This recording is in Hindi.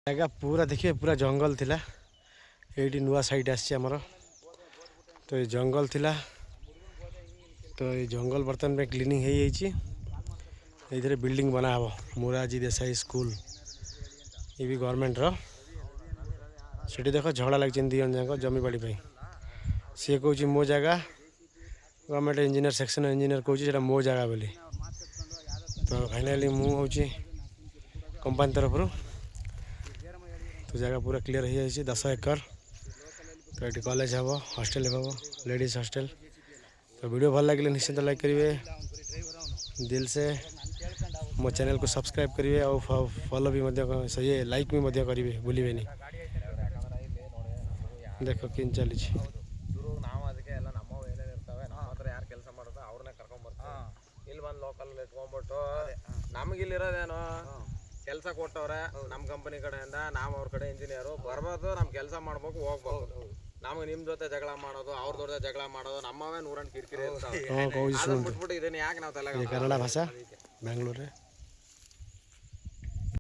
जगह पूरा देखिए पूरा जंगल थिला ये नुआ साइड आमर तो ये जंगल थिला तो ये जंगल बर्तमान में क्लीनिंग हो बिल्डिंग बना हम मोरारजी देसाई स्कूल ये भी गवर्नमेंट रो सेठी देख झगड़ा लगे दी जन जाक जमी बाड़ी सी कौन मो जगह गवर्नमेंट इंजीनियर सेक्शन इंजीनियर कौन मो जगह बोली तो फाइनाली मुझे कंपनी तरफ तो जगह पूरा क्लीयर हो 10 एकर तो ये कॉलेज हम हॉस्टल हम लेडीज हॉस्टल तो वीडियो भल लगे निश्चिंत लाइक करेंगे दिल से मो चैनल को सब्सक्राइब करेंगे और फॉलो भी ये लाइक भी करेंगे भूलिए देख कि चली ಕೆಲಸ ಕೊಟ್ಟವ್ರೆ ನಮ್ಮ ಕಂಪನಿ ಕಡೆಯಿಂದ ನಾವು ಅವ್ರ ಕಡೆ ಇಂಜಿನಿಯರ್ ಬರಬಹುದು ನಮ್ಮ ಕೆಲಸ ಮಾಡಬೇಕು ಹೋಗಬೇಕು ನಮಗೆ ನಿಮ್ಮ ಜೊತೆ ಜಗಳ ಮಾಡೋದು ಅವ್ರ ಜೊತೆ ಜಗಳ ಮಾಡೋದು ನಮ್ಮವೇ 108 ಕಿರಿಕಿರಿ ಇರ್ತಾವೆ ಅದನ್ನ ಬಿಟ್ಬಿಟ್ಟು ಇದನ್ನ ಯಾಕೆ ನಾವು ತಲೆಗೆ ಕನ್ನಡ ಭಾಷಾ ಬೆಂಗಳೂರು